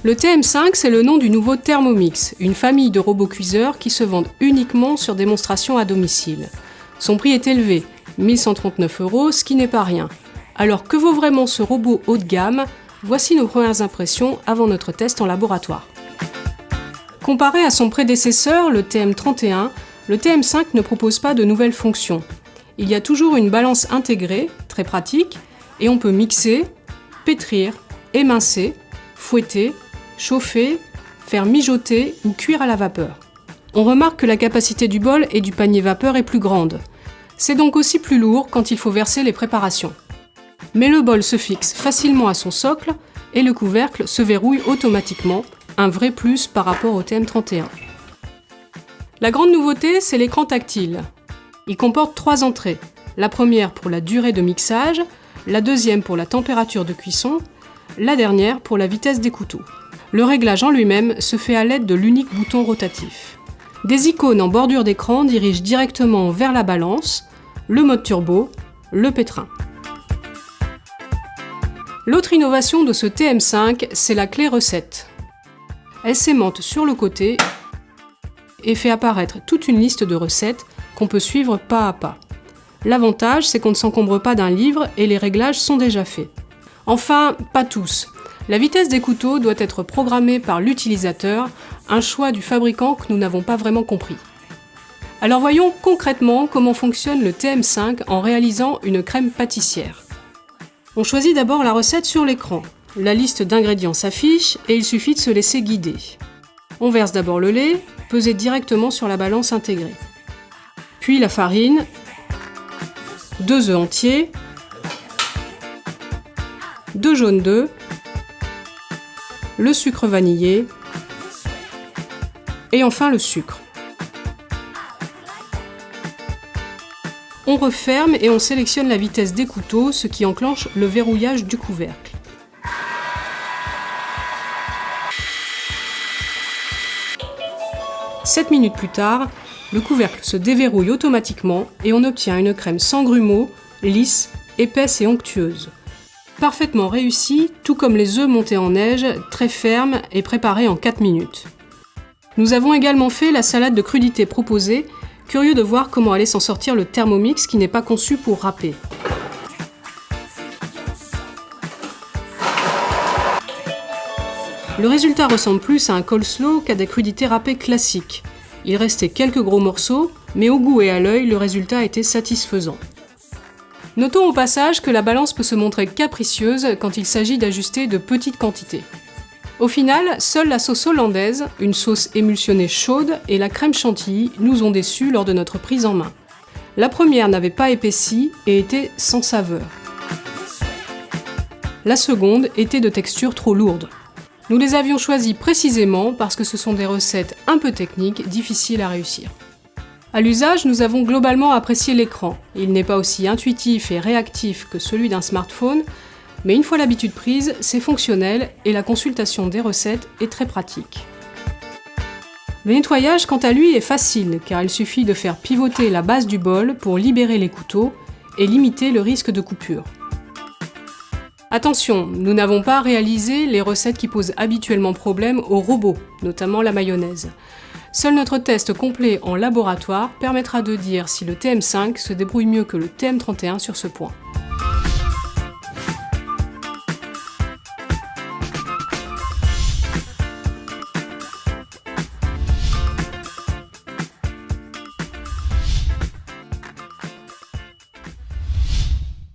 Le TM5, c'est le nom du nouveau Thermomix, une famille de robots cuiseurs qui se vendent uniquement sur démonstration à domicile. Son prix est élevé, 1 139 €, ce qui n'est pas rien. Alors que vaut vraiment ce robot haut de gamme? Voici nos premières impressions avant notre test en laboratoire. Comparé à son prédécesseur, le TM31, le TM5 ne propose pas de nouvelles fonctions. Il y a toujours une balance intégrée, très pratique, et on peut mixer, pétrir, émincer, fouetter, chauffer, faire mijoter ou cuire à la vapeur. On remarque que la capacité du bol et du panier vapeur est plus grande. C'est donc aussi plus lourd quand il faut verser les préparations. Mais le bol se fixe facilement à son socle et le couvercle se verrouille automatiquement, un vrai plus par rapport au TM31. La grande nouveauté, c'est l'écran tactile. Il comporte 3 entrées. La première pour la durée de mixage, la deuxième pour la température de cuisson, la dernière pour la vitesse des couteaux. Le réglage en lui-même se fait à l'aide de l'unique bouton rotatif. Des icônes en bordure d'écran dirigent directement vers la balance, le mode turbo, le pétrin. L'autre innovation de ce TM5, c'est la clé recette. Elle s'aimante sur le côté et fait apparaître toute une liste de recettes qu'on peut suivre pas à pas. L'avantage, c'est qu'on ne s'encombre pas d'un livre et les réglages sont déjà faits. Enfin, pas tous. La vitesse des couteaux doit être programmée par l'utilisateur, un choix du fabricant que nous n'avons pas vraiment compris. Alors voyons concrètement comment fonctionne le TM5 en réalisant une crème pâtissière. On choisit d'abord la recette sur l'écran. La liste d'ingrédients s'affiche et il suffit de se laisser guider. On verse d'abord le lait, pesé directement sur la balance intégrée. Puis la farine, 2 œufs entiers, 2 jaunes d'œufs, le sucre vanillé et enfin le sucre. On referme et on sélectionne la vitesse des couteaux, ce qui enclenche le verrouillage du couvercle. Sept minutes plus tard, le couvercle se déverrouille automatiquement et on obtient une crème sans grumeaux, lisse, épaisse et onctueuse. Parfaitement réussie, tout comme les œufs montés en neige, très fermes et préparés en 4 minutes. Nous avons également fait la salade de crudités proposée, curieux de voir comment allait s'en sortir le Thermomix qui n'est pas conçu pour râper. Le résultat ressemble plus à un coleslaw qu'à des crudités râpées classiques. Il restait quelques gros morceaux, mais au goût et à l'œil, le résultat était satisfaisant. Notons au passage que la balance peut se montrer capricieuse quand il s'agit d'ajuster de petites quantités. Au final, seule la sauce hollandaise, une sauce émulsionnée chaude, et la crème chantilly nous ont déçus lors de notre prise en main. La première n'avait pas épaissi et était sans saveur. La seconde était de texture trop lourde. Nous les avions choisis précisément parce que ce sont des recettes un peu techniques, difficiles à réussir. À l'usage, nous avons globalement apprécié l'écran. Il n'est pas aussi intuitif et réactif que celui d'un smartphone, mais une fois l'habitude prise, c'est fonctionnel et la consultation des recettes est très pratique. Le nettoyage, quant à lui, est facile car il suffit de faire pivoter la base du bol pour libérer les couteaux et limiter le risque de coupure. Attention, nous n'avons pas réalisé les recettes qui posent habituellement problème aux robots, notamment la mayonnaise. Seul notre test complet en laboratoire permettra de dire si le TM5 se débrouille mieux que le TM31 sur ce point.